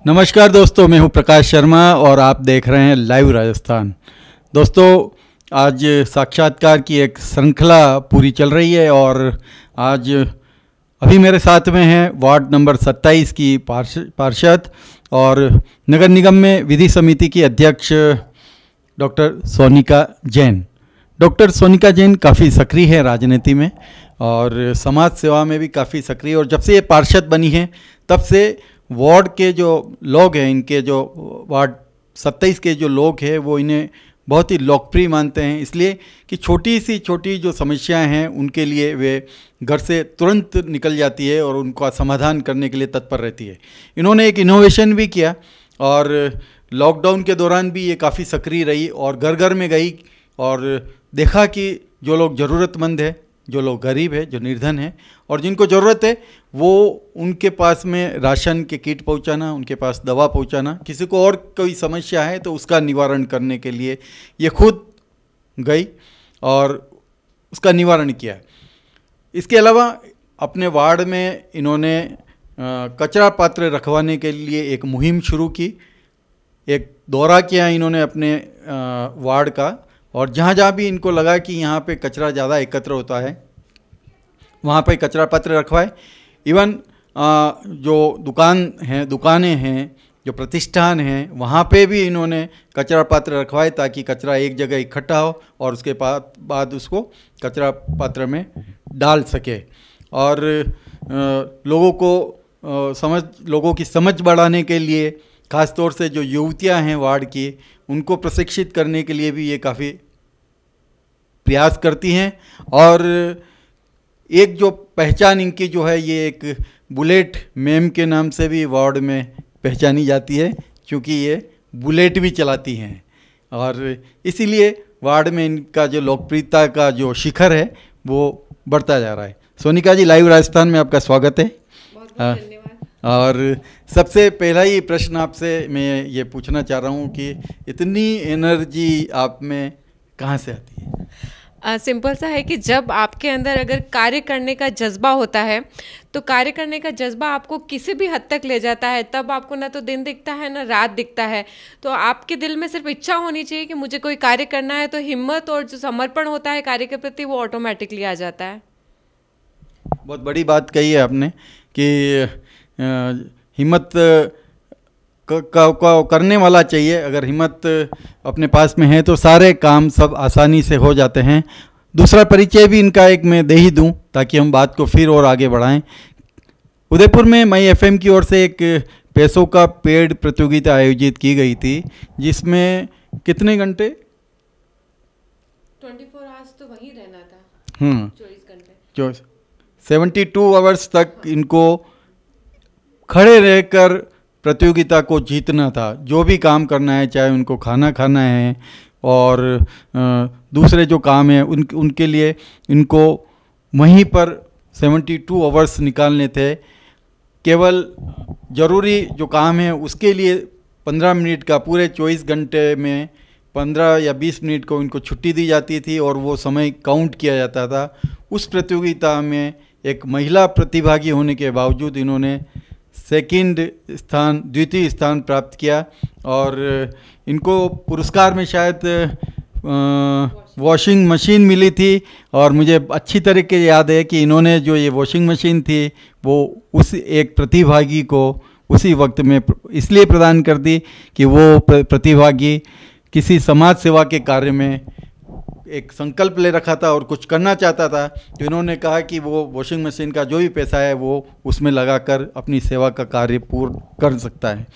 नमस्कार दोस्तों, मैं हूं प्रकाश शर्मा और आप देख रहे हैं लाइव राजस्थान। दोस्तों, आज साक्षात्कार की एक श्रृंखला पूरी चल रही है और आज अभी मेरे साथ में हैं वार्ड नंबर 27 की पार्षद और नगर निगम में विधि समिति की अध्यक्ष डॉक्टर सोनिका जैन। डॉक्टर सोनिका जैन काफ़ी सक्रिय है राजनीति में और समाज सेवा में भी काफ़ी सक्रिय, और जब से ये पार्षद बनी है तब से वार्ड के जो लोग हैं, इनके जो वार्ड 27 के जो लोग हैं वो इन्हें बहुत ही लोकप्रिय मानते हैं, इसलिए कि छोटी जो समस्याएं हैं उनके लिए वे घर से तुरंत निकल जाती है और उनका समाधान करने के लिए तत्पर रहती है। इन्होंने एक इनोवेशन भी किया और लॉकडाउन के दौरान भी ये काफ़ी सक्रिय रही और घर घर में गई और देखा कि जो लोग ज़रूरतमंद है, जो लोग गरीब है, जो निर्धन है और जिनको ज़रूरत है वो उनके पास में राशन के किट पहुंचाना, उनके पास दवा पहुंचाना, किसी को और कोई समस्या है तो उसका निवारण करने के लिए ये खुद गई और उसका निवारण किया। इसके अलावा अपने वार्ड में इन्होंने कचरा पात्र रखवाने के लिए एक मुहिम शुरू की, एक दौरा किया इन्होंने अपने वार्ड का, और जहाँ जहाँ भी इनको लगा कि यहाँ पे कचरा ज़्यादा एकत्र होता है वहाँ पे कचरा पात्र रखवाए। इवन जो दुकानें हैं, जो प्रतिष्ठान हैं, वहाँ पे भी इन्होंने कचरा पात्र रखवाए ताकि कचरा एक जगह इकट्ठा हो और उसके बाद उसको कचरा पात्र में डाल सके। और लोगों की समझ बढ़ाने के लिए ख़ास तौर से जो युवतियाँ हैं वार्ड की, उनको प्रशिक्षित करने के लिए भी ये काफ़ी प्रयास करती हैं। और एक जो पहचान इनकी जो है, ये एक बुलेट मैम के नाम से भी वार्ड में पहचानी जाती है, क्योंकि ये बुलेट भी चलाती हैं और इसीलिए वार्ड में इनका जो लोकप्रियता का जो शिखर है वो बढ़ता जा रहा है। सोनिका जी, लाइव राजस्थान में आपका स्वागत है। बहुत बहुत धन्यवाद। और सबसे पहला ही प्रश्न आपसे मैं ये पूछना चाह रहा हूँ कि इतनी एनर्जी आप में कहाँ से आती है? सिंपल सा है कि जब आपके अंदर अगर कार्य करने का जज्बा होता है तो कार्य करने का जज्बा आपको किसी भी हद तक ले जाता है। तब आपको ना तो दिन दिखता है ना रात दिखता है। तो आपके दिल में सिर्फ इच्छा होनी चाहिए कि मुझे कोई कार्य करना है, तो हिम्मत और जो समर्पण होता है कार्य के प्रति वो ऑटोमेटिकली आ जाता है। बहुत बड़ी बात कही है आपने कि हिम्मत करने वाला चाहिए। अगर हिम्मत अपने पास में है तो सारे काम सब आसानी से हो जाते हैं। दूसरा परिचय भी इनका एक मैं दे ही दूं ताकि हम बात को फिर और आगे बढ़ाएं। उदयपुर में मई एफएम की ओर से एक पैसों का पेड़ प्रतियोगिता आयोजित की गई थी, जिसमें कितने घंटे? 24 आवर्स तो वहीं रहना था। 24 घंटे 72 आवर्स तक इनको खड़े रहकर प्रतियोगिता को जीतना था। जो भी काम करना है, चाहे उनको खाना खाना है और दूसरे जो काम है उनके लिए इनको वहीं पर 72 आवर्स निकालने थे। केवल ज़रूरी जो काम है उसके लिए 15 मिनट का, पूरे 24 घंटे में 15 या 20 मिनट को इनको छुट्टी दी जाती थी और वो समय काउंट किया जाता था। उस प्रतियोगिता में एक महिला प्रतिभागी होने के बावजूद इन्होंने द्वितीय स्थान प्राप्त किया और इनको पुरस्कार में शायद वॉशिंग मशीन मिली थी। और मुझे अच्छी तरीके से याद है कि इन्होंने जो ये वॉशिंग मशीन थी वो उस एक प्रतिभागी को उसी वक्त में इसलिए प्रदान कर दी कि वो प्रतिभागी किसी समाज सेवा के कार्य में एक संकल्प ले रखा था और कुछ करना चाहता था। तो इन्होंने कहा कि वो वॉशिंग मशीन का जो भी पैसा है वो उसमें लगाकर अपनी सेवा का कार्य पूर्ण कर सकता है।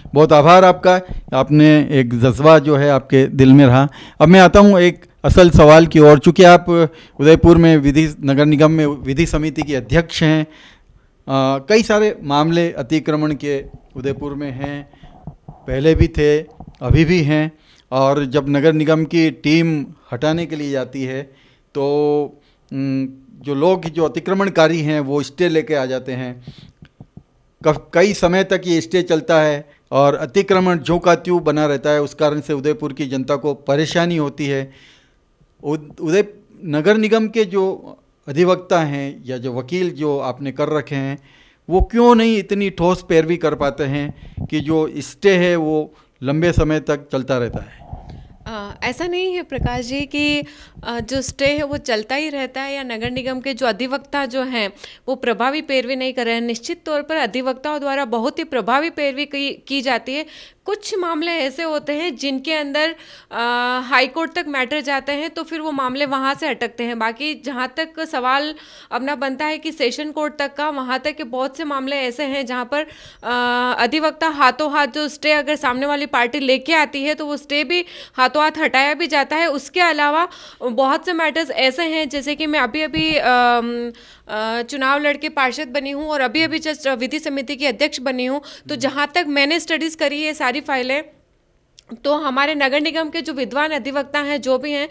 बहुत आभार आपका, आपने एक जज्बा जो है आपके दिल में रहा। अब मैं आता हूँ एक असल सवाल की ओर। चूँकि आप उदयपुर में नगर निगम में विधि समिति के अध्यक्ष हैं, कई सारे मामले अतिक्रमण के उदयपुर में हैं, पहले भी थे, अभी भी हैं। और जब नगर निगम की टीम हटाने के लिए जाती है तो जो लोग जो अतिक्रमणकारी हैं वो स्टे लेके आ जाते हैं। कई समय तक ये स्टे चलता है और अतिक्रमण ज्यों का त्यों बना रहता है। उस कारण से उदयपुर की जनता को परेशानी होती है। नगर निगम के जो अधिवक्ता हैं या जो वकील जो आपने कर रखे हैं वो क्यों नहीं इतनी ठोस पैरवी कर पाते हैं कि जो स्टे है वो लंबे समय तक चलता रहता है? ऐसा नहीं है प्रकाश जी कि जो स्टे है वो चलता ही रहता है या नगर निगम के जो अधिवक्ता जो हैं वो प्रभावी पैरवी नहीं कर रहे हैं। निश्चित तौर पर अधिवक्ताओं द्वारा बहुत ही प्रभावी पैरवी की जाती है। कुछ मामले ऐसे होते हैं जिनके अंदर हाई कोर्ट तक मैटर जाते हैं तो फिर वो मामले वहाँ से अटकते हैं। बाकी जहाँ तक सवाल अपना बनता है कि सेशन कोर्ट तक का, वहाँ तक के बहुत से मामले ऐसे हैं जहाँ पर अधिवक्ता हाथों हाथ जो स्टे अगर सामने वाली पार्टी लेके आती है तो वो स्टे भी हाथों हाथ हटाया भी जाता है। उसके अलावा बहुत से मैटर्स ऐसे हैं, जैसे कि मैं अभी अभी चुनाव लड़के पार्षद बनी हूँ और अभी अभी जस्ट विधि समिति की अध्यक्ष बनी हूँ। तो जहाँ तक मैंने स्टडीज़ करी है सारी फाइलें, तो हमारे नगर निगम के जो विद्वान अधिवक्ता हैं जो भी हैं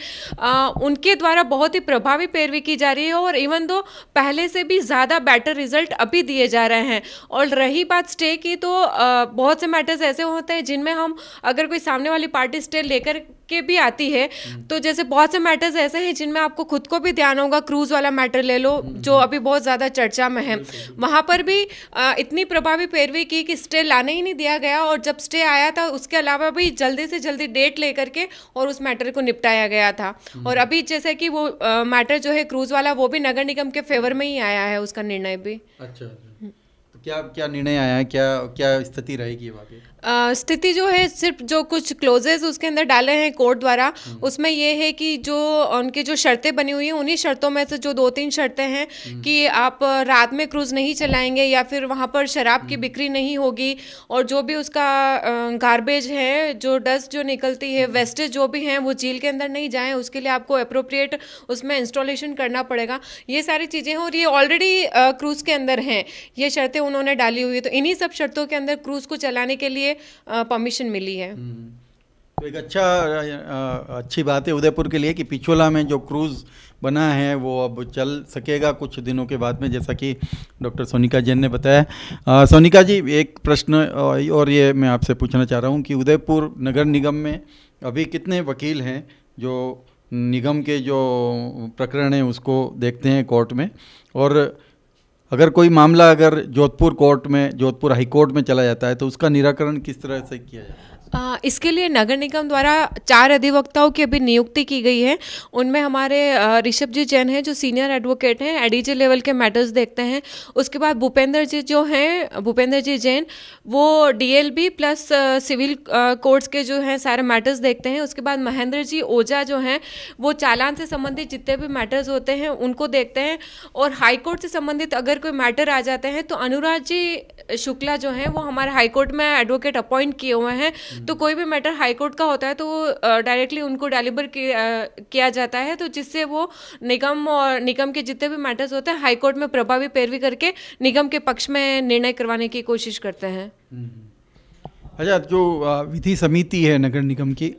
उनके द्वारा बहुत ही प्रभावी पैरवी की जा रही है और इवन दो पहले से भी ज़्यादा बेटर रिजल्ट अभी दिए जा रहे हैं। और रही बात स्टे की, तो बहुत से मैटर्स ऐसे होते हैं जिनमें हम अगर कोई सामने वाली पार्टी स्टे लेकर के भी आती है, तो जैसे बहुत से मैटर्स ऐसे हैं जिनमें आपको खुद को भी ध्यान होगा। क्रूज वाला मैटर ले लो जो अभी बहुत ज़्यादा चर्चा में है, वहाँ पर भी इतनी प्रभावी पैरवी की कि स्टे लाने ही नहीं दिया गया और जब स्टे आया था उसके अलावा भी जल्दी से जल्दी डेट लेकर के और उस मैटर को निपटाया गया था। और अभी जैसे कि वो मैटर जो है क्रूज वाला वो भी नगर निगम के फेवर में ही आया है, उसका निर्णय भी। अच्छा, तो क्या क्या निर्णय आया है, क्या क्या स्थिति रहेगी बाकी? स्थिति जो है सिर्फ जो कुछ क्लोजेस उसके अंदर डाले हैं कोर्ट द्वारा, उसमें ये है कि जो उनकी जो शर्तें बनी हुई हैं उन्हीं शर्तों में से जो 2-3 शर्तें हैं कि आप रात में क्रूज नहीं चलाएंगे या फिर वहाँ पर शराब की बिक्री नहीं होगी और जो भी उसका गार्बेज है, जो डस्ट जो निकलती है, वेस्टेज जो भी हैं वो झील के अंदर नहीं जाएं, उसके लिए आपको अप्रोप्रिएट उसमें इंस्टॉलेशन करना पड़ेगा। ये सारी चीज़ें हैं और ये ऑलरेडी क्रूज के अंदर हैं, ये शर्तें उन्होंने डाली हुई है। तो इन्हीं सब शर्तों के अंदर क्रूज को चलाने के लिए परमिशन मिली है। तो एक अच्छी बात है उदयपुर के लिए कि पिछोला में जो क्रूज बना है वो अब चल सकेगा कुछ दिनों के बाद में, जैसा कि डॉक्टर सोनिका जैन ने बताया। सोनिका जी, एक प्रश्न और ये मैं आपसे पूछना चाह रहा हूँ कि उदयपुर नगर निगम में अभी कितने वकील हैं जो निगम के जो प्रकरण हैं उसको देखते हैं कोर्ट में, और अगर कोई मामला अगर जोधपुर हाई कोर्ट में चला जाता है तो उसका निराकरण किस तरह से किया जाता है? इसके लिए नगर निगम द्वारा 4 अधिवक्ताओं की अभी नियुक्ति की गई है। उनमें हमारे ऋषभ जी जैन हैं जो सीनियर एडवोकेट हैं, एडीजे लेवल के मैटर्स देखते हैं। उसके बाद भूपेंद्र जी जैन वो डीएलबी प्लस सिविल कोर्ट्स के जो हैं सारे मैटर्स देखते हैं। उसके बाद महेंद्र जी ओझा जो हैं वो चालान से संबंधित जितने भी मैटर्स होते हैं उनको देखते हैं। और हाई कोर्ट से संबंधित अगर कोई मैटर आ जाते हैं तो अनुराग जी शुक्ला जो हैं वो हमारे हाई कोर्ट में एडवोकेट अपॉइंट किए हुए हैं। तो कोई भी मैटर हाई कोर्ट का होता है तो वो डायरेक्टली उनको डिलीवर किया जाता है, तो जिससे वो निगम के जितने भी मैटर्स होते हैं हाई कोर्ट में प्रभावी पैरवी करके निगम के पक्ष में निर्णय करवाने की कोशिश करते हैं। अच्छा, जो विधि समिति है नगर निगम की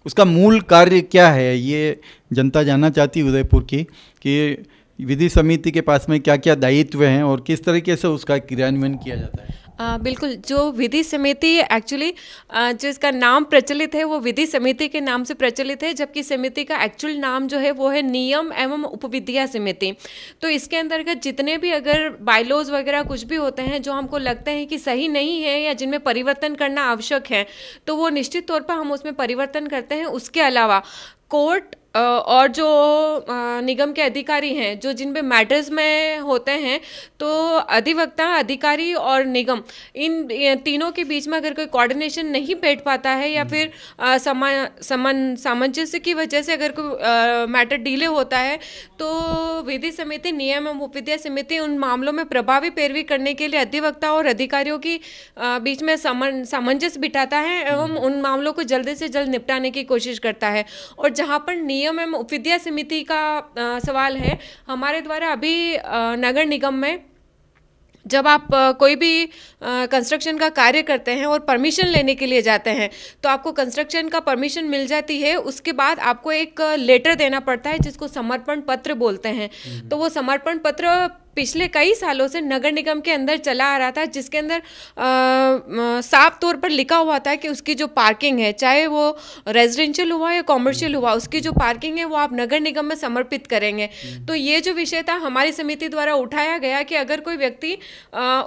उसका मूल कार्य क्या है, ये जनता जानना चाहती है उदयपुर की, कि विधि समिति के पास में क्या क्या दायित्व हैं और किस तरीके से उसका क्रियान्वयन किया जाता है? बिल्कुल, जो विधि समिति एक्चुअली जो इसका नाम प्रचलित है वो विधि समिति के नाम से प्रचलित है, जबकि समिति का एक्चुअल नाम जो है वो है नियम एवं उपविद्या समिति। तो इसके अंतर्गत जितने भी अगर बायलॉज वगैरह कुछ भी होते हैं जो हमको लगते हैं कि सही नहीं है या जिनमें परिवर्तन करना आवश्यक है तो वो निश्चित तौर पर हम उसमें परिवर्तन करते हैं। उसके अलावा कोर्ट और जो निगम के अधिकारी हैं जो जिन पे मैटर्स में होते हैं, तो अधिवक्ता, अधिकारी और निगम इन तीनों के बीच में अगर कोई कोऑर्डिनेशन नहीं बैठ पाता है या फिर सामंजस्य की वजह से अगर कोई मैटर डिले होता है तो विधि समिति, नियम एवं उपविद्या समिति उन मामलों में प्रभावी पैरवी करने के लिए अधिवक्ता और अधिकारियों की बीच में सामंजस्य बिठाता है एवं उन मामलों को जल्दी से जल्द निपटाने की कोशिश करता है। और जहाँ पर नियम एवं उपविद्या समिति का सवाल है, हमारे द्वारा अभी नगर निगम में जब आप कोई भी कंस्ट्रक्शन का कार्य करते हैं और परमिशन लेने के लिए जाते हैं तो आपको कंस्ट्रक्शन का परमिशन मिल जाती है। उसके बाद आपको एक लेटर देना पड़ता है जिसको समर्पण पत्र बोलते हैं। तो वो समर्पण पत्र पिछले कई सालों से नगर निगम के अंदर चला आ रहा था, जिसके अंदर साफ तौर पर लिखा हुआ था कि उसकी जो पार्किंग है, चाहे वो रेजिडेंशियल हुआ या कॉमर्शियल हुआ, उसकी जो पार्किंग है वो आप नगर निगम में समर्पित करेंगे। तो ये जो विषय था हमारी समिति द्वारा उठाया गया कि अगर कोई व्यक्ति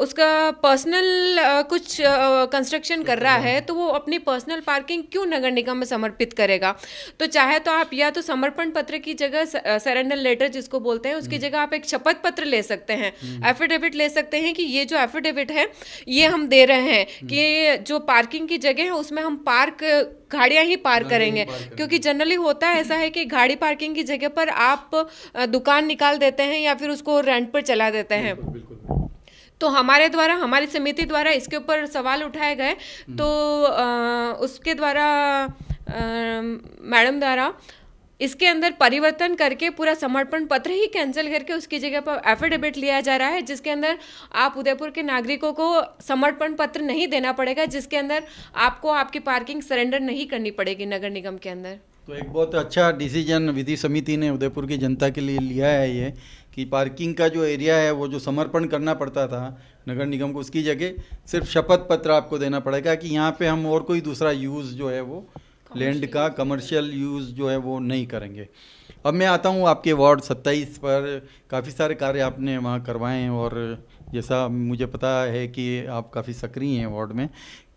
उसका पर्सनल कुछ कंस्ट्रक्शन कर रहा है तो वो अपनी पर्सनल पार्किंग क्यों नगर निगम में समर्पित करेगा। तो चाहे तो आप या तो समर्पण पत्र की जगह, सरेंडर लेटर जिसको बोलते हैं, उसकी जगह आप एक शपथ पत्र ले सकते हैं, एफिडेविट ले सकते हैं कि ये जो एफिडेविट है ये हम दे रहे हैं कि जो पार्किंग की जगह है उसमें हम गाड़ियां ही पार्क करेंगे। क्योंकि जनरली होता है ऐसा है कि गाड़ी पार्किंग की जगह पर आप दुकान निकाल देते हैं या फिर उसको रेंट पर चला देते हैं। तो हमारे द्वारा, हमारी समिति द्वारा इसके ऊपर सवाल उठाए गए, तो उसके द्वारा मैडम द्वारा इसके अंदर परिवर्तन करके पूरा समर्पण पत्र ही कैंसिल करके उसकी जगह पर एफिडेविट लिया जा रहा है, जिसके अंदर आप उदयपुर के नागरिकों को समर्पण पत्र नहीं देना पड़ेगा, जिसके अंदर आपको आपकी पार्किंग सरेंडर नहीं करनी पड़ेगी नगर निगम के अंदर। तो एक बहुत अच्छा डिसीजन विधि समिति ने उदयपुर की जनता के लिए लिया है ये, कि पार्किंग का जो एरिया है वो जो समर्पण करना पड़ता था नगर निगम को, उसकी जगह सिर्फ शपथ पत्र आपको देना पड़ेगा कि यहाँ पे हम और कोई दूसरा यूज़ जो है वो लैंड का कमर्शियल यूज़ जो है वो नहीं करेंगे। अब मैं आता हूँ आपके वार्ड 27 पर, काफ़ी सारे कार्य आपने वहाँ करवाए हैं और जैसा मुझे पता है कि आप काफ़ी सक्रिय हैं वार्ड में।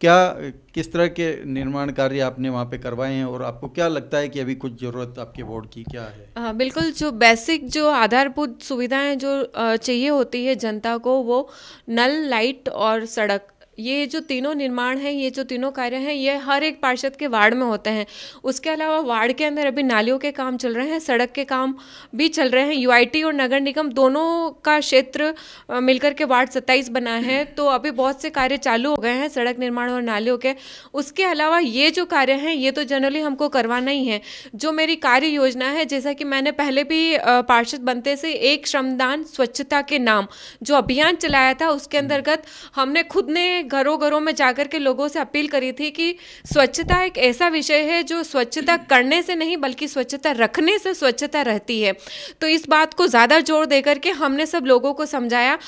किस तरह के निर्माण कार्य आपने वहाँ पे करवाए हैं और आपको क्या लगता है कि अभी कुछ ज़रूरत आपके वार्ड की क्या है? हाँ बिल्कुल, जो बेसिक जो आधारभूत सुविधाएं जो चाहिए होती है जनता को, वो नल, लाइट और सड़क, ये जो तीनों निर्माण हैं, ये जो तीनों कार्य हैं, ये हर एक पार्षद के वार्ड में होते हैं। उसके अलावा वार्ड के अंदर अभी नालियों के काम चल रहे हैं, सड़क के काम भी चल रहे हैं। यूआईटी और नगर निगम दोनों का क्षेत्र मिलकर के वार्ड 27 बना है, तो अभी बहुत से कार्य चालू हो गए हैं सड़क निर्माण और नालियों के। उसके अलावा ये जो कार्य हैं ये तो जनरली हमको करवाना ही है। जो मेरी कार्य योजना है, जैसा कि मैंने पहले भी पार्षद बनते से एक श्रमदान स्वच्छता के नाम जो अभियान चलाया था, उसके अंतर्गत हमने खुद ने घरों घरों में जाकर के लोगों से अपील करी थी कि स्वच्छता एक ऐसा विषय है जो स्वच्छता करने से नहीं बल्कि स्वच्छता रखने से स्वच्छता रहती है। तो इस बात को ज़्यादा जोर देकर के हमने सब लोगों को समझाया।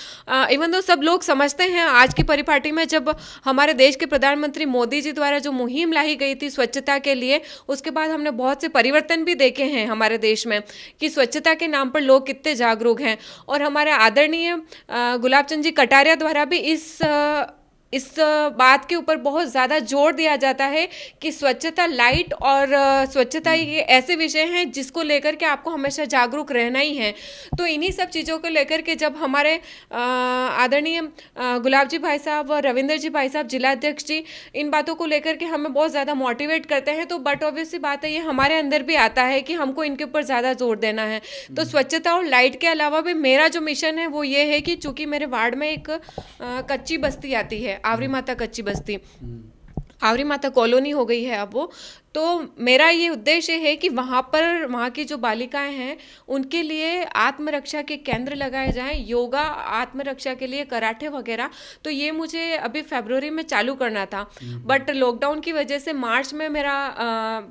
इवन तो सब लोग समझते हैं, आज की परिपाटी में जब हमारे देश के प्रधानमंत्री मोदी जी द्वारा जो मुहिम लाई गई थी स्वच्छता के लिए, उसके बाद हमने बहुत से परिवर्तन भी देखे हैं हमारे देश में कि स्वच्छता के नाम पर लोग कितने जागरूक हैं। और हमारे आदरणीय गुलाब चंद जी कटारिया द्वारा भी इस बात के ऊपर बहुत ज़्यादा जोर दिया जाता है कि स्वच्छता, लाइट और स्वच्छता ये ऐसे विषय हैं जिसको लेकर के आपको हमेशा जागरूक रहना ही है। तो इन्हीं सब चीज़ों को लेकर के जब हमारे आदरणीय गुलाब जी भाई साहब और रविंदर जी भाई साहब जिलाध्यक्ष जी इन बातों को लेकर के हमें बहुत ज़्यादा मोटिवेट करते हैं, तो बट ऑब्वियसली बात है ये हमारे अंदर भी आता है कि हमको इनके ऊपर ज़्यादा जोर देना है। तो स्वच्छता और लाइट के अलावा भी मेरा जो मिशन है वो ये है कि चूँकि मेरे वार्ड में एक कच्ची बस्ती आती है, आवरी माता कच्ची बस्ती, आवरी माता कॉलोनी हो गई है अब वो, तो मेरा ये उद्देश्य है कि वहाँ की जो बालिकाएं हैं उनके लिए आत्मरक्षा के केंद्र लगाए जाएं, योगा आत्मरक्षा के लिए, कराटे वगैरह। तो ये मुझे अभी फरवरी में चालू करना था, बट लॉकडाउन की वजह से मार्च में मेरा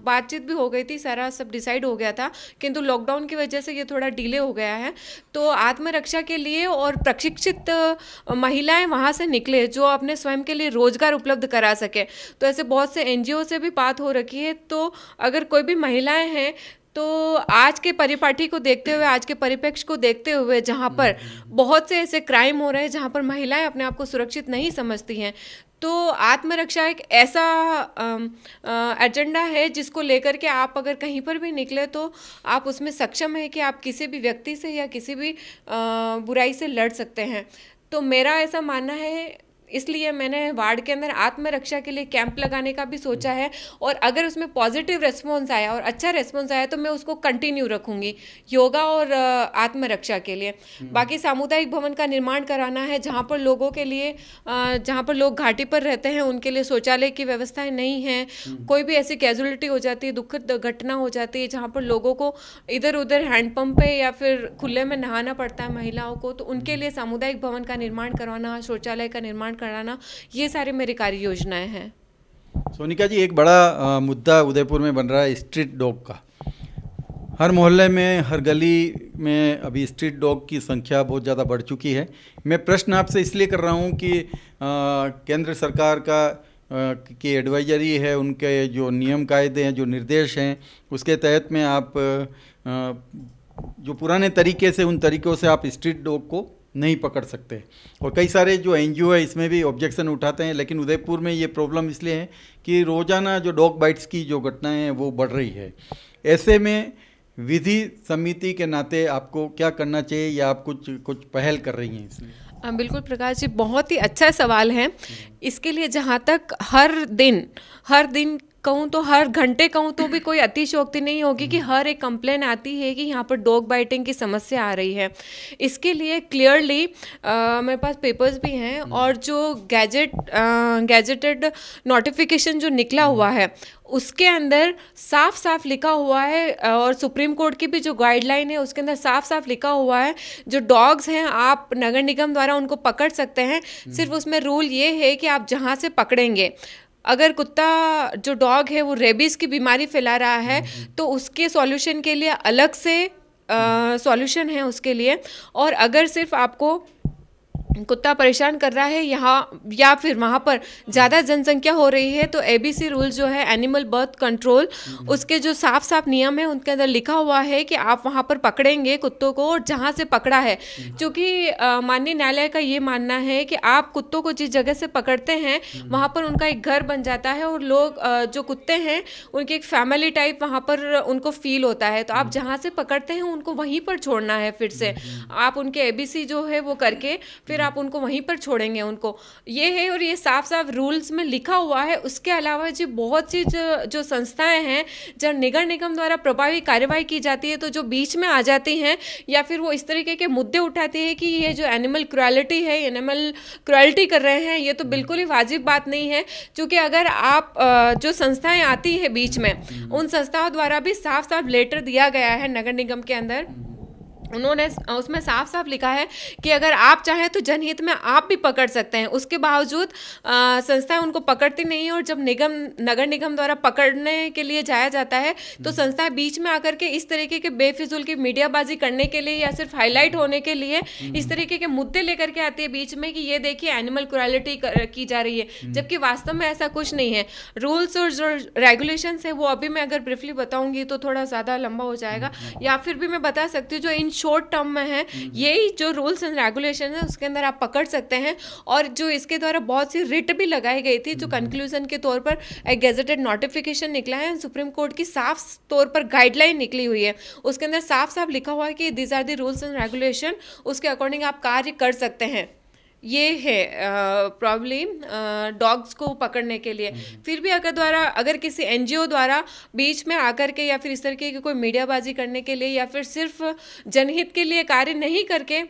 बातचीत भी हो गई थी, सारा सब डिसाइड हो गया था, किंतु लॉकडाउन की वजह से ये थोड़ा डिले हो गया है। तो आत्मरक्षा के लिए और प्रशिक्षित महिलाएं वहाँ से निकले जो अपने स्वयं के लिए रोजगार उपलब्ध करा सके। तो ऐसे बहुत से एनजीओ से भी बात हो रखी है। तो अगर कोई भी महिलाएं हैं तो आज के परिपाटी को देखते हुए, आज के परिप्रेक्ष्य को देखते हुए, जहाँ पर बहुत से ऐसे क्राइम हो रहे हैं जहाँ पर महिलाएं अपने आप को सुरक्षित नहीं समझती हैं, तो आत्मरक्षा एक ऐसा एजेंडा है जिसको लेकर के आप अगर कहीं पर भी निकले तो आप उसमें सक्षम है कि आप किसी भी व्यक्ति से या किसी भी बुराई से लड़ सकते हैं। तो मेरा ऐसा मानना है, इसलिए मैंने वार्ड के अंदर आत्मरक्षा के लिए कैंप लगाने का भी सोचा है, और अगर उसमें पॉजिटिव रिस्पॉन्स आया और अच्छा रिस्पॉन्स आया तो मैं उसको कंटिन्यू रखूंगी योगा और आत्मरक्षा के लिए। बाकी सामुदायिक भवन का निर्माण कराना है जहाँ पर लोगों के लिए, जहाँ पर लोग घाटी पर रहते हैं उनके लिए शौचालय की व्यवस्थाएं नहीं है, कोई भी ऐसी कैजुअलिटी हो जाती है, दुखद घटना हो जाती है जहाँ पर लोगों को इधर उधर हैंडपम्प पे या फिर खुले में नहाना पड़ता है महिलाओं को, तो उनके लिए सामुदायिक भवन का निर्माण करवाना, शौचालय का निर्माण कराना, ये सारी मेरी कार्य योजनाएं हैं। सोनिका जी, एक बड़ा मुद्दा उदयपुर में बन रहा है स्ट्रीट डॉग का। हर मोहल्ले में, हर गली में अभी स्ट्रीट डॉग की संख्या बहुत ज़्यादा बढ़ चुकी है। मैं प्रश्न आपसे इसलिए कर रहा हूँ कि केंद्र सरकार का की एडवाइजरी है, उनके जो नियम कायदे हैं, जो निर्देश हैं, उसके तहत में आप जो पुराने तरीके से, उन तरीक़ों से आप स्ट्रीट डॉग को नहीं पकड़ सकते। और कई सारे जो एनजीओ है इसमें भी ऑब्जेक्शन उठाते हैं, लेकिन उदयपुर में ये प्रॉब्लम इसलिए है कि रोज़ाना जो डॉग बाइट्स की जो घटनाएं हैं वो बढ़ रही है। ऐसे में विधि समिति के नाते आपको क्या करना चाहिए, या आप कुछ पहल कर रही हैं इसलिए? बिल्कुल प्रकाश जी, बहुत ही अच्छा सवाल है। इसके लिए जहाँ तक हर दिन कहूँ तो हर घंटे कहूँ तो भी कोई अतिशयोक्ति नहीं होगी कि हर एक कंप्लेन आती है कि यहाँ पर डॉग बाइटिंग की समस्या आ रही है। इसके लिए क्लियरली मेरे पास पेपर्स भी हैं, और जो गैजेटेड नोटिफिकेशन जो निकला हुआ है उसके अंदर साफ साफ लिखा हुआ है, और सुप्रीम कोर्ट की भी जो गाइडलाइन है उसके अंदर साफ साफ लिखा हुआ है, जो डॉग्स हैं आप नगर निगम द्वारा उनको पकड़ सकते हैं। सिर्फ उसमें रूल ये है कि आप जहाँ से पकड़ेंगे, अगर कुत्ता जो डॉग है वो रेबीज़ की बीमारी फैला रहा है तो उसके सॉल्यूशन के लिए अलग से सॉल्यूशन है उसके लिए। और अगर सिर्फ आपको कुत्ता परेशान कर रहा है यहाँ या फिर वहाँ पर ज़्यादा जनसंख्या हो रही है, तो एबीसी रूल जो है एनिमल बर्थ कंट्रोल, उसके जो साफ साफ नियम है उनके अंदर लिखा हुआ है कि आप वहाँ पर पकड़ेंगे कुत्तों को, और जहाँ से पकड़ा है, क्योंकि माननीय न्यायालय का ये मानना है कि आप कुत्तों को जिस जगह से पकड़ते हैं वहाँ पर उनका एक घर बन जाता है, और लोग जो कुत्ते हैं उनकी एक फैमिली टाइप वहाँ पर उनको फील होता है। तो आप जहाँ से पकड़ते हैं उनको वहीं पर छोड़ना है। फिर से आप उनके एबीसी जो है वो करके फिर आप उनको वहीं पर छोड़ेंगे उनको, ये है। और ये साफ साफ रूल्स में लिखा हुआ है। उसके अलावा जी बहुत सी जो संस्थाएं हैं जब नगर निगम द्वारा प्रभावी कार्यवाही की जाती है तो जो बीच में आ जाती हैं या फिर वो इस तरीके के मुद्दे उठाती है कि ये जो एनिमल क्रुएलिटी है, एनिमल क्रुएलिटी कर रहे हैं, ये तो बिल्कुल ही वाजिब बात नहीं है। क्योंकि अगर आप जो संस्थाएं आती है बीच में, उन संस्थाओं द्वारा भी साफ साफ लेटर दिया गया है नगर निगम के अंदर, उन्होंने उसमें साफ साफ लिखा है कि अगर आप चाहें तो जनहित में आप भी पकड़ सकते हैं। उसके बावजूद संस्थाएं उनको पकड़ती नहीं है, और जब नगर निगम द्वारा पकड़ने के लिए जाया जाता है तो संस्थाएं बीच में आकर के इस तरीके के बेफिजूल की मीडियाबाजी करने के लिए या सिर्फ हाईलाइट होने के लिए इस तरीके के मुद्दे लेकर के आती है बीच में कि ये देखिए एनिमल क्रुएलिटी की जा रही है, जबकि वास्तव में ऐसा कुछ नहीं है। रूल्स और जो रेगुलेशन है वो अभी मैं अगर ब्रीफली बताऊंगी तो थोड़ा ज़्यादा लंबा हो जाएगा, या फिर भी मैं बता सकती हूँ जो इन शॉर्ट टर्म में है, यही जो रूल्स एंड रेगुलेशन है उसके अंदर आप पकड़ सकते हैं। और जो इसके द्वारा बहुत सी रिट भी लगाई गई थी, जो कंक्लूजन के तौर पर एक गेजेटेड नोटिफिकेशन निकला है, सुप्रीम कोर्ट की साफ तौर पर गाइडलाइन निकली हुई है, उसके अंदर साफ साफ लिखा हुआ है कि this are the rules and regulation, उसके अकॉर्डिंग आप कार्य कर सकते हैं। ये है प्रॉब्लम डॉग्स को पकड़ने के लिए। फिर भी अगर किसी एनजीओ द्वारा बीच में आकर के या फिर इस तरीके की कोई मीडियाबाजी करने के लिए या फिर सिर्फ जनहित के लिए कार्य नहीं करके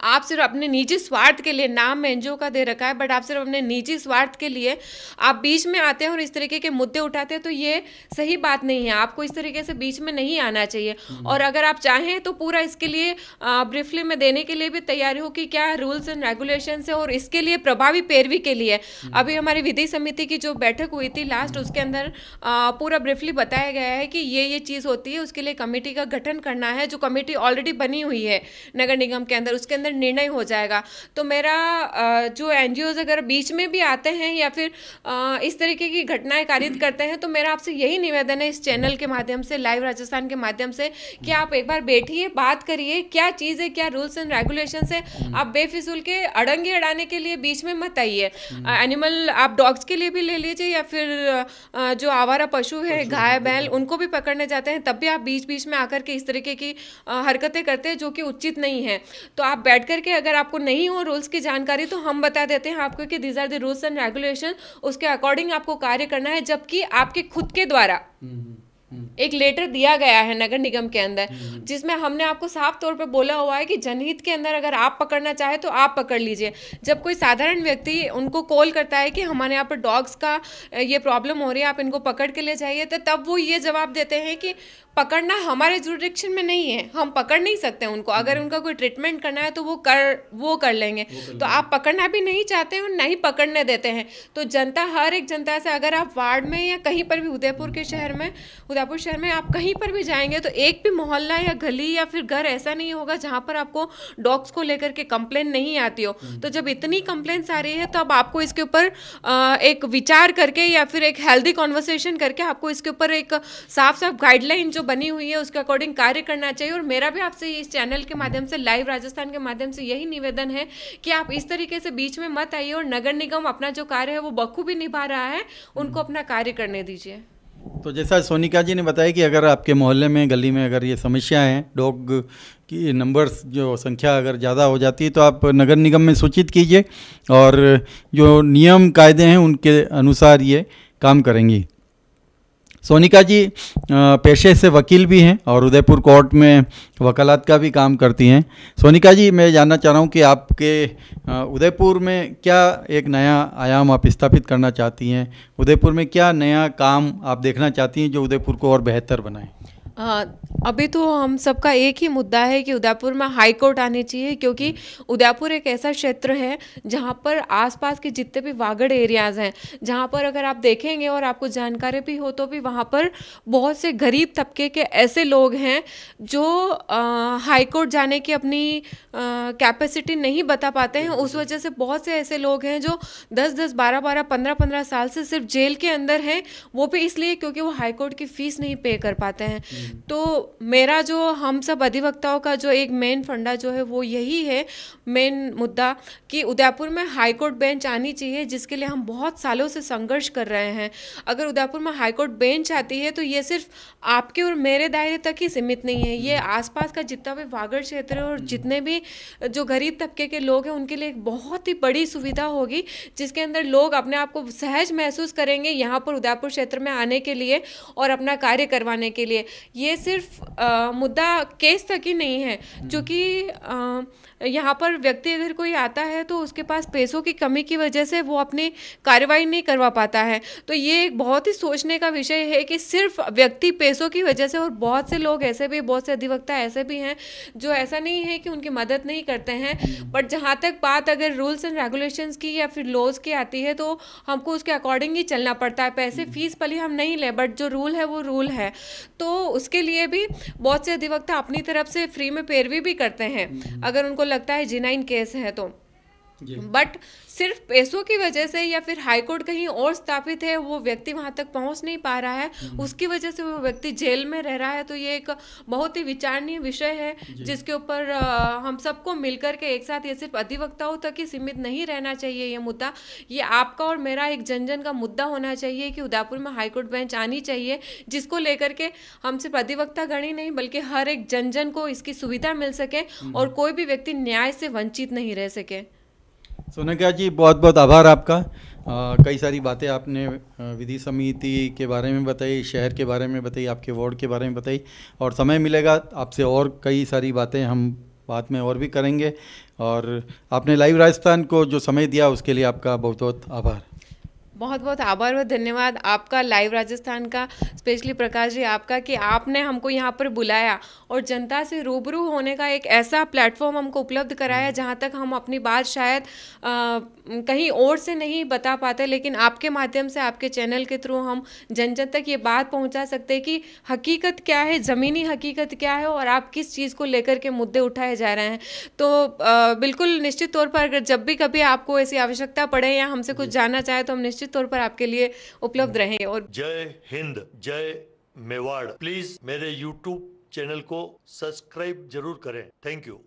आप सिर्फ अपने निजी स्वार्थ के लिए, नाम एनजीओ का दे रखा है बट आप सिर्फ अपने निजी स्वार्थ के लिए आप बीच में आते हैं और इस तरीके के मुद्दे उठाते हैं, तो ये सही बात नहीं है। आपको इस तरीके से बीच में नहीं आना चाहिए। और अगर आप चाहें तो पूरा इसके लिए ब्रीफली में देने के लिए भी तैयारी हो कि क्या रूल्स एंड रेगुलेशन है, और इसके लिए प्रभावी पैरवी के लिए अभी हमारी विधि समिति की जो बैठक हुई थी लास्ट, उसके अंदर पूरा ब्रीफली बताया गया है कि ये चीज़ होती है, उसके लिए कमेटी का गठन करना है, जो कमेटी ऑलरेडी बनी हुई है नगर निगम के अंदर, के अंदर निर्णय हो जाएगा। तो मेरा जो एनजीओज अगर बीच में भी आते हैं या फिर इस तरीके की घटनाएं कारित करते हैं, तो मेरा आपसे यही निवेदन है इस चैनल के माध्यम से, लाइव राजस्थान के माध्यम से, कि आप एक बार बैठिए, बात करिए, क्या चीज़ है, क्या रूल्स एंड रेगुलेशन है। आप बेफिजूल के अड़ंगे अड़ाने के लिए बीच में मत आइए। एनिमल आप डॉग्स के लिए भी ले लीजिए, या फिर जो आवारा पशु है, गाय बैल, उनको भी पकड़ने जाते हैं, तब भी आप बीच बीच में आकर के इस तरीके की हरकतें करते हैं जो कि उचित नहीं है। तो आप बैठ करके, अगर आपको नहीं हो रूल्स की जानकारी, तो हम बता देते हैं आपको कि these are the rules and regulation, उसके अकॉर्डिंग आपको कार्य करना है। जबकि आपके खुद के द्वारा एक लेटर दिया गया है नगर निगम के अंदर, जिसमें हमने आपको साफ तौर पे बोला हुआ है कि जनहित के अंदर अगर आप पकड़ना चाहे तो आप पकड़ लीजिए। जब कोई साधारण व्यक्ति उनको कॉल करता है कि हमारे यहाँ पर डॉग्स का ये प्रॉब्लम हो रही है, आप इनको पकड़ के ले जाइए, तो तब वो ये जवाब देते हैं कि पकड़ना हमारे जुरिडिक्शन में नहीं है, हम पकड़ नहीं सकते उनको, अगर उनका कोई ट्रीटमेंट करना है तो वो कर लेंगे। तो आप पकड़ना भी नहीं चाहते हैं और नहीं पकड़ने देते हैं। तो जनता, हर एक जनता से, अगर आप वार्ड में या कहीं पर भी उदयपुर शहर शहर में आप कहीं पर भी जाएंगे तो एक भी मोहल्ला या गली या फिर घर ऐसा नहीं होगा जहाँ पर आपको डॉग्स को लेकर के कंप्लेन नहीं आती हो। तो जब इतनी कंप्लेंट्स आ रही है तो अब आपको इसके ऊपर एक विचार करके या फिर एक हेल्दी कॉन्वर्सेशन करके आपको इसके ऊपर एक साफ साफ गाइडलाइन जो बनी हुई है उसके अकॉर्डिंग कार्य करना चाहिए। और मेरा भी आपसे इस चैनल के माध्यम से, लाइव राजस्थान के माध्यम से यही निवेदन है कि आप इस तरीके से बीच में मत आइए और नगर निगम अपना जो कार्य है वो बखूबी निभा रहा है, उनको अपना कार्य करने दीजिए। तो जैसा सोनिका जी ने बताया कि अगर आपके मोहल्ले में, गली में अगर ये समस्या है, डॉग की नंबर्स जो संख्या अगर ज़्यादा हो जाती है तो आप नगर निगम में सूचित कीजिए और जो नियम कायदे हैं उनके अनुसार ये काम करेंगी। सोनिका जी पेशे से वकील भी हैं और उदयपुर कोर्ट में वकालत का भी काम करती हैं। सोनिका जी, मैं जानना चाह रहा हूँ कि आपके उदयपुर में क्या एक नया आयाम आप स्थापित करना चाहती हैं? उदयपुर में क्या नया काम आप देखना चाहती हैं जो उदयपुर को और बेहतर बनाए? अभी तो हम सबका एक ही मुद्दा है कि उदयपुर में हाई कोर्ट आनी चाहिए, क्योंकि उदयपुर एक ऐसा क्षेत्र है जहाँ पर आसपास के जितने भी वागड़ एरियाज हैं, जहाँ पर अगर आप देखेंगे और आपको जानकारी भी हो तो भी वहाँ पर बहुत से गरीब तबके के ऐसे लोग हैं जो हाई कोर्ट जाने की अपनी कैपेसिटी नहीं बता पाते हैं। उस वजह से बहुत से ऐसे लोग हैं जो 10-10, 12-12, 15-15 साल से सिर्फ जेल के अंदर हैं, वो भी इसलिए क्योंकि वो हाई कोर्ट की फीस नहीं पे कर पाते हैं। तो मेरा जो हम सब अधिवक्ताओं का जो एक मेन फंडा जो है वो यही है, मेन मुद्दा, कि उदयपुर में हाई कोर्ट बेंच आनी चाहिए, जिसके लिए हम बहुत सालों से संघर्ष कर रहे हैं। अगर उदयपुर में हाई कोर्ट बेंच आती है तो ये सिर्फ आपके और मेरे दायरे तक ही सीमित नहीं है, ये आसपास का जितना भी वागड़ क्षेत्र है और जितने भी जो गरीब तबके के लोग हैं उनके लिए एक बहुत ही बड़ी सुविधा होगी, जिसके अंदर लोग अपने आप को सहज महसूस करेंगे यहाँ पर उदयपुर क्षेत्र में आने के लिए और अपना कार्य करवाने के लिए। ये सिर्फ मुद्दा केस तक ही नहीं है, क्योंकि यहाँ पर व्यक्ति अगर कोई आता है तो उसके पास पैसों की कमी की वजह से वो अपनी कार्रवाई नहीं करवा पाता है। तो ये एक बहुत ही सोचने का विषय है कि सिर्फ व्यक्ति पैसों की वजह से, और बहुत से लोग ऐसे भी, बहुत से अधिवक्ता ऐसे भी हैं जो ऐसा नहीं है कि उनकी मदद नहीं करते हैं, बट जहाँ तक बात अगर रूल्स एंड रेगुलेशंस की या फिर लॉज की आती है तो हमको उसके अकॉर्डिंग ही चलना पड़ता है। पैसे फीस भले हम नहीं ले, बट जो रूल है वो रूल है। तो उसके लिए भी बहुत से अधिवक्ता अपनी तरफ से फ्री में पैरवी भी करते हैं अगर उनको लगता है जेन्युइन केस है तो। बट सिर्फ पैसों की वजह से या फिर हाई कोर्ट कहीं और स्थापित है, वो व्यक्ति वहां तक पहुंच नहीं पा रहा है, उसकी वजह से वो व्यक्ति जेल में रह रहा है। तो ये एक बहुत ही विचारणीय विषय है, जिसके ऊपर हम सबको मिलकर के एक साथ, ये सिर्फ अधिवक्ताओं तक ही सीमित नहीं रहना चाहिए ये मुद्दा, ये आपका और मेरा एक जन जन का मुद्दा होना चाहिए कि उदयपुर में हाई कोर्ट बेंच आनी चाहिए, जिसको लेकर के हम सिर्फ अधिवक्ता गण ही नहीं बल्कि हर एक जन जन को इसकी सुविधा मिल सके और कोई भी व्यक्ति न्याय से वंचित नहीं रह सके। सोनिका जी, बहुत बहुत आभार आपका। कई सारी बातें आपने विधि समिति के बारे में बताई, शहर के बारे में बताई, आपके वार्ड के बारे में बताई, और समय मिलेगा आपसे और कई सारी बातें हम बाद में और भी करेंगे। और आपने लाइव राजस्थान को जो समय दिया उसके लिए आपका बहुत बहुत आभार। बहुत बहुत आभार और धन्यवाद आपका, लाइव राजस्थान का, स्पेशली प्रकाश जी आपका, कि आपने हमको यहाँ पर बुलाया और जनता से रूबरू होने का एक ऐसा प्लेटफॉर्म हमको उपलब्ध कराया जहाँ तक हम अपनी बात शायद कहीं और से नहीं बता पाते, लेकिन आपके माध्यम से, आपके चैनल के थ्रू हम जन जन तक ये बात पहुँचा सकते हैं कि हकीकत क्या है, ज़मीनी हकीकत क्या है और आप किस चीज़ को लेकर के मुद्दे उठाए जा रहे हैं। तो बिल्कुल निश्चित तौर पर अगर जब भी कभी आपको ऐसी आवश्यकता पड़े या हमसे कुछ जानना चाहे तो हम निश्चित तौर पर आपके लिए उपलब्ध रहेंगे। और जय हिंद, जय मेवाड़। प्लीज मेरे YouTube चैनल को सब्सक्राइब जरूर करें। Thank you.